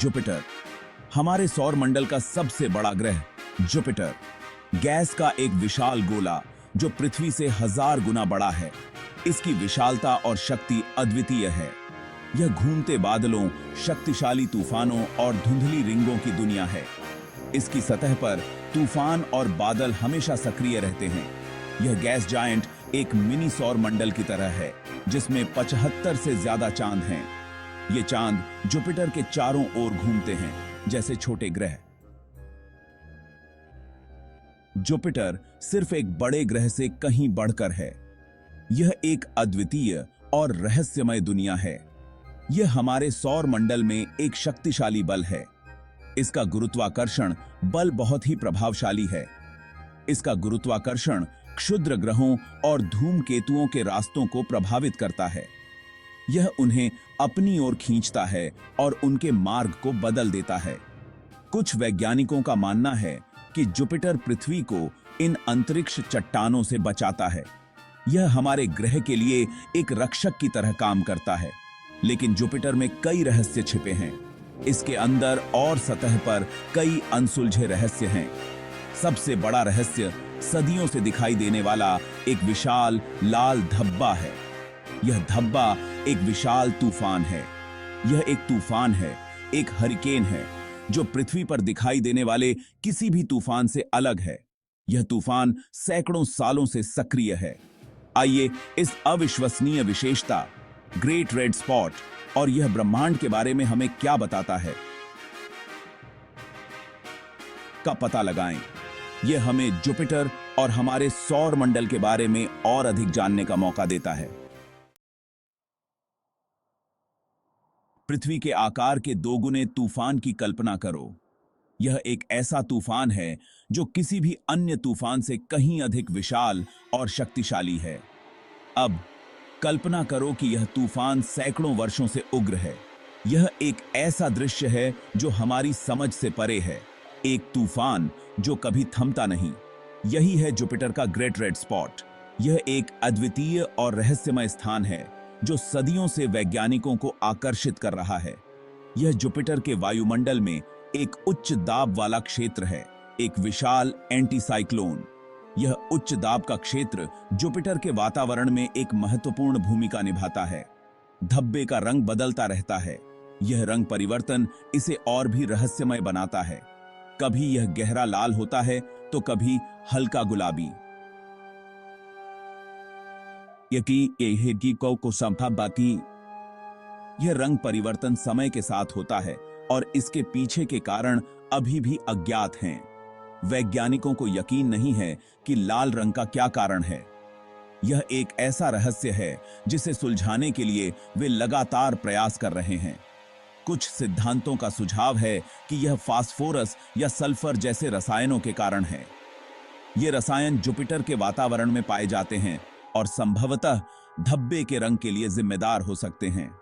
Jupiter, हमारे सौर मंडल का सबसे बड़ा ग्रह। जुपिटर गैस का एक विशाल गोला जो पृथ्वी से 1000 गुना बड़ा है। इसकी विशालता और शक्ति अद्वितीय है। यह घूमते बादलों, शक्तिशाली तूफानों और धुंधली रिंगों की दुनिया है। इसकी सतह पर तूफान और बादल हमेशा सक्रिय रहते हैं। यह गैस जायंट एक मिनी सौर मंडल की तरह है जिसमें 75 से ज्यादा चांद हैं। ये चांद जुपिटर के चारों ओर घूमते हैं जैसे छोटे ग्रह। जुपिटर सिर्फ एक बड़े ग्रह से कहीं बढ़कर है। यह एक अद्वितीय और रहस्यमय दुनिया है। यह हमारे सौर मंडल में एक शक्तिशाली बल है। इसका गुरुत्वाकर्षण बल बहुत ही प्रभावशाली है। इसका गुरुत्वाकर्षण क्षुद्र ग्रहों और धूमकेतुओं के रास्तों को प्रभावित करता है। यह उन्हें अपनी ओर खींचता है और उनके मार्ग को बदल देता है। कुछ वैज्ञानिकों का मानना है कि जुपिटर पृथ्वी को इन अंतरिक्ष चट्टानों से बचाता है। यह हमारे ग्रह के लिए एक रक्षक की तरह काम करता है। लेकिन जुपिटर में कई रहस्य छिपे हैं। इसके अंदर और सतह पर कई अनसुलझे रहस्य हैं। सबसे बड़ा रहस्य सदियों से दिखाई देने वाला एक विशाल लाल धब्बा है। यह धब्बा एक विशाल तूफान है। यह एक तूफान है, एक हरिकेन है जो पृथ्वी पर दिखाई देने वाले किसी भी तूफान से अलग है। यह तूफान सैकड़ों सालों से सक्रिय है। आइए इस अविश्वसनीय विशेषता, ग्रेट रेड स्पॉट और यह ब्रह्मांड के बारे में हमें क्या बताता है का पता लगाएं। यह हमें जुपिटर और हमारे सौर मंडल के बारे में और अधिक जानने का मौका देता है। पृथ्वी के आकार के दोगुने तूफान की कल्पना करो। यह एक ऐसा तूफान है जो किसी भी अन्य तूफान से कहीं अधिक विशाल और शक्तिशाली है। अब कल्पना करो कि यह तूफान सैकड़ों वर्षों से उग्र है। यह एक ऐसा दृश्य है जो हमारी समझ से परे है। एक तूफान जो कभी थमता नहीं। यही है जुपिटर का ग्रेट रेड स्पॉट। यह एक अद्वितीय और रहस्यमय स्थान है जो सदियों से वैज्ञानिकों को आकर्षित कर रहा है। यह जुपिटर के वायुमंडल में एक उच्च दाब वाला क्षेत्र है, एक विशाल एंटी साइक्लोन। यह उच्च दाब का क्षेत्र जुपिटर के वातावरण में एक महत्वपूर्ण भूमिका निभाता है। धब्बे का रंग बदलता रहता है। यह रंग परिवर्तन इसे और भी रहस्यमय बनाता है। कभी यह गहरा लाल होता है तो कभी हल्का गुलाबी। यह रंग परिवर्तन समय के साथ होता है और इसके पीछे के कारण अभी भी अज्ञात हैं। वैज्ञानिकों को यकीन नहीं है कि लाल रंग का क्या कारण है। यह एक ऐसा रहस्य है जिसे सुलझाने के लिए वे लगातार प्रयास कर रहे हैं। कुछ सिद्धांतों का सुझाव है कि यह फास्फोरस या सल्फर जैसे रसायनों के कारण है। ये रसायन जुपिटर के वातावरण में पाए जाते हैं और संभवतः धब्बे के रंग के लिए जिम्मेदार हो सकते हैं।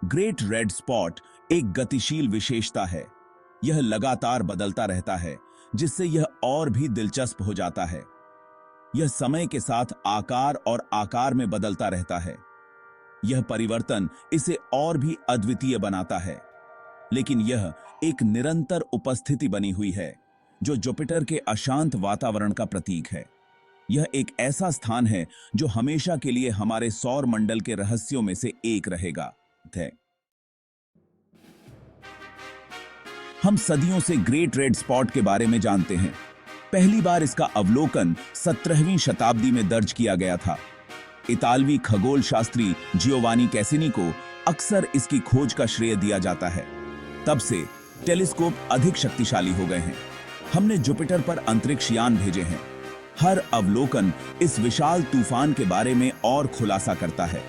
ग्रेट रेड स्पॉट एक गतिशील विशेषता है। यह लगातार बदलता रहता है जिससे यह और भी दिलचस्प हो जाता है। यह समय के साथ आकार और आकार में बदलता रहता है। यह परिवर्तन इसे और भी अद्वितीय बनाता है। लेकिन यह एक निरंतर उपस्थिति बनी हुई है जो जुपिटर के अशांत वातावरण का प्रतीक है। यह एक ऐसा स्थान है जो हमेशा के लिए हमारे सौर मंडल के रहस्यों में से एक रहेगा। हम सदियों से ग्रेट रेड स्पॉट के बारे में जानते हैं। पहली बार इसका अवलोकन 17वीं शताब्दी में दर्ज किया गया था। इतालवी खगोल शास्त्री जियोवानी कैसिनी को अक्सर इसकी खोज का श्रेय दिया जाता है। तब से टेलीस्कोप अधिक शक्तिशाली हो गए हैं। हमने जुपिटर पर अंतरिक्ष यान भेजे हैं। हर अवलोकन इस विशाल तूफान के बारे में और खुलासा करता है।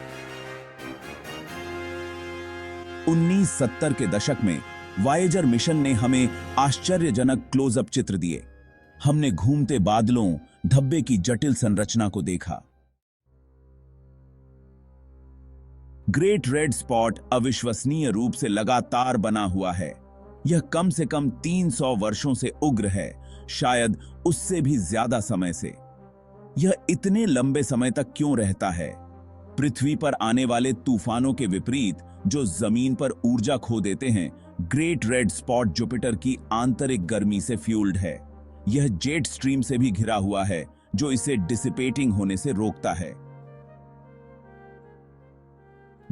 1970 के दशक में वायेजर मिशन ने हमें आश्चर्यजनक क्लोजअप चित्र दिए। हमने घूमते बादलों, धब्बे की जटिल संरचना को देखा। ग्रेट रेड स्पॉट अविश्वसनीय रूप से लगातार बना हुआ है। यह कम से कम 300 वर्षों से उग्र है, शायद उससे भी ज्यादा समय से। यह इतने लंबे समय तक क्यों रहता है? पृथ्वी पर आने वाले तूफानों के विपरीत जो जमीन पर ऊर्जा खो देते हैं, ग्रेट रेड स्पॉट जुपिटर की आंतरिक गर्मी से फ्यूल्ड है। यह जेट स्ट्रीम से भी घिरा हुआ है जो इसे डिसिपेटिंग होने से रोकता है।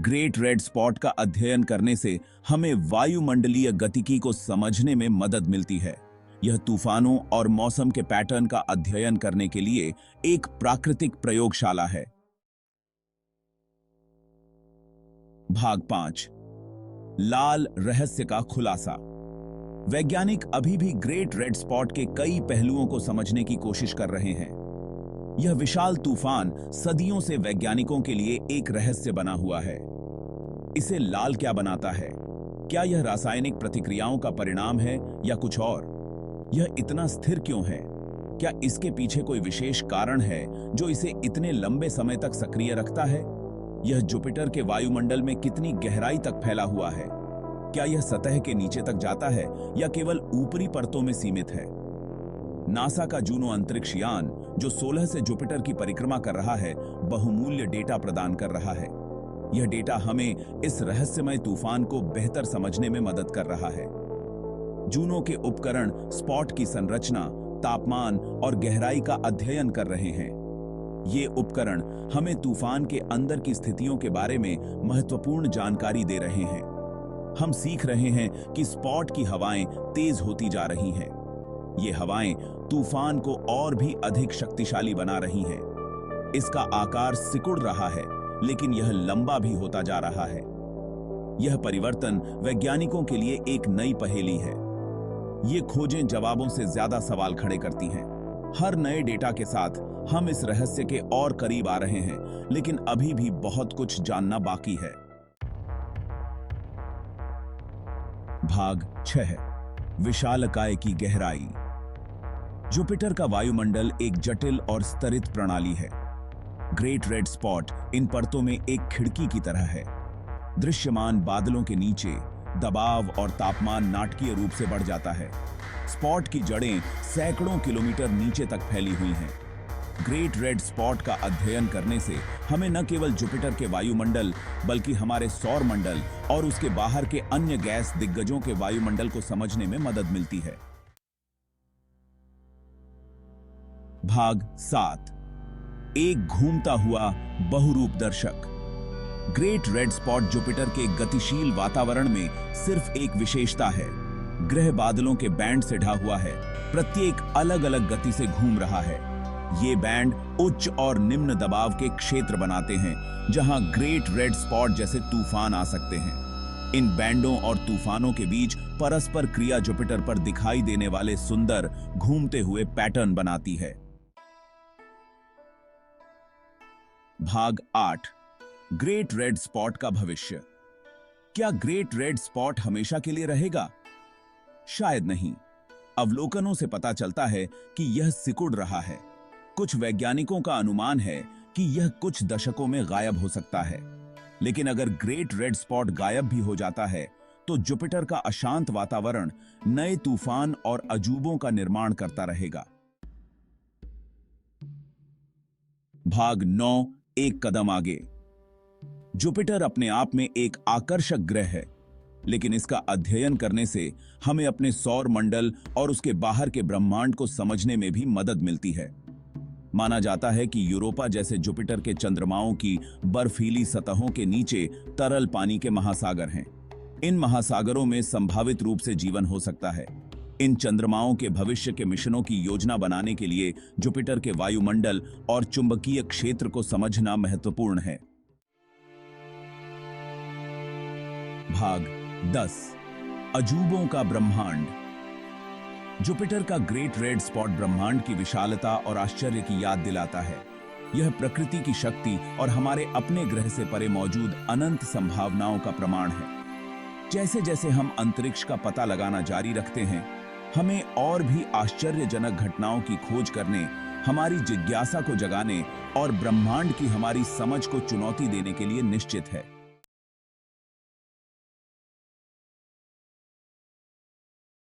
ग्रेट रेड स्पॉट का अध्ययन करने से हमें वायुमंडलीय गतिकी को समझने में मदद मिलती है। यह तूफानों और मौसम के पैटर्न का अध्ययन करने के लिए एक प्राकृतिक प्रयोगशाला है। भाग 5, लाल रहस्य का खुलासा। वैज्ञानिक अभी भी ग्रेट रेड स्पॉट के कई पहलुओं को समझने की कोशिश कर रहे हैं। यह विशाल तूफान सदियों से वैज्ञानिकों के लिए एक रहस्य बना हुआ है। इसे लाल क्या बनाता है? क्या यह रासायनिक प्रतिक्रियाओं का परिणाम है या कुछ और? यह इतना स्थिर क्यों है? क्या इसके पीछे कोई विशेष कारण है जो इसे इतने लंबे समय तक सक्रिय रखता है? यह जुपिटर के वायुमंडल में कितनी गहराई तक फैला हुआ है? क्या यह सतह के नीचे तक जाता है या केवल ऊपरी परतों में सीमित है? नासा का जूनो अंतरिक्ष यान जो 16 से जुपिटर की परिक्रमा कर रहा है, बहुमूल्य डेटा प्रदान कर रहा है। यह डेटा हमें इस रहस्यमय तूफान को बेहतर समझने में मदद कर रहा है। जूनो के उपकरण स्पॉट की संरचना, तापमान और गहराई का अध्ययन कर रहे हैं। ये उपकरण हमें तूफान के अंदर की स्थितियों के बारे में महत्वपूर्ण जानकारी दे रहे हैं। हम सीख रहे हैं कि स्पॉट की हवाएं तेज होती जा रही हैं। ये हवाएं तूफान को और भी अधिक शक्तिशाली बना रही हैं। इसका आकार सिकुड़ रहा है, लेकिन यह लंबा भी होता जा रहा है। यह परिवर्तन वैज्ञानिकों के लिए एक नई पहेली है। ये खोजें जवाबों से ज्यादा सवाल खड़े करती हैं। हर नए डेटा के साथ हम इस रहस्य के और करीब आ रहे हैं, लेकिन अभी भी बहुत कुछ जानना बाकी है। भाग 6, विशालकाय की गहराई। जुपिटर का वायुमंडल एक जटिल और स्तरित प्रणाली है। ग्रेट रेड स्पॉट इन परतों में एक खिड़की की तरह है। दृश्यमान बादलों के नीचे दबाव और तापमान नाटकीय रूप से बढ़ जाता है। स्पॉट की जड़ें सैकड़ों किलोमीटर नीचे तक फैली हुई हैं। ग्रेट रेड स्पॉट का अध्ययन करने से हमें न केवल जुपिटर के वायुमंडल बल्कि हमारे सौर मंडल और उसके बाहर के अन्य गैस दिग्गजों के वायुमंडल को समझने में मदद मिलती है। भाग 7, एक घूमता हुआ बहुरूप दर्शक। ग्रेट रेड स्पॉट जुपिटर के गतिशील वातावरण में सिर्फ एक विशेषता है। ग्रह बादलों के बैंड से ढा हुआ है, प्रत्येक अलग अलग गति से घूम रहा है। ये बैंड उच्च और निम्न दबाव के क्षेत्र बनाते हैं जहां ग्रेट रेड स्पॉट जैसे तूफान आ सकते हैं। इन बैंडों और तूफानों के बीच परस्पर क्रिया जुपिटर पर दिखाई देने वाले सुंदर घूमते हुए पैटर्न बनाती है। भाग 8, ग्रेट रेड स्पॉट का भविष्य। क्या ग्रेट रेड स्पॉट हमेशा के लिए रहेगा? शायद नहीं। अवलोकनों से पता चलता है कि यह सिकुड़ रहा है। कुछ वैज्ञानिकों का अनुमान है कि यह कुछ दशकों में गायब हो सकता है। लेकिन अगर ग्रेट रेड स्पॉट गायब भी हो जाता है तो जुपिटर का अशांत वातावरण नए तूफान और अजूबों का निर्माण करता रहेगा। भाग 9, एक कदम आगे। जुपिटर अपने आप में एक आकर्षक ग्रह है, लेकिन इसका अध्ययन करने से हमें अपने सौर मंडल और उसके बाहर के ब्रह्मांड को समझने में भी मदद मिलती है। माना जाता है कि यूरोपा जैसे जुपिटर के चंद्रमाओं की बर्फीली सतहों के नीचे तरल पानी के महासागर हैं। इन महासागरों में संभावित रूप से जीवन हो सकता है। इन चंद्रमाओं के भविष्य के मिशनों की योजना बनाने के लिए जुपिटर के वायुमंडल और चुंबकीय क्षेत्र को समझना महत्वपूर्ण है। भाग 10, अजूबों का ब्रह्मांड। जुपिटर का ग्रेट रेड स्पॉट ब्रह्मांड की विशालता और आश्चर्य की याद दिलाता है। यह प्रकृति की शक्ति और हमारे अपने ग्रह से परे मौजूद अनंत संभावनाओं का प्रमाण है। जैसे जैसे हम अंतरिक्ष का पता लगाना जारी रखते हैं, हमें और भी आश्चर्यजनक घटनाओं की खोज करने, हमारी जिज्ञासा को जगाने और ब्रह्मांड की हमारी समझ को चुनौती देने के लिए निश्चित है।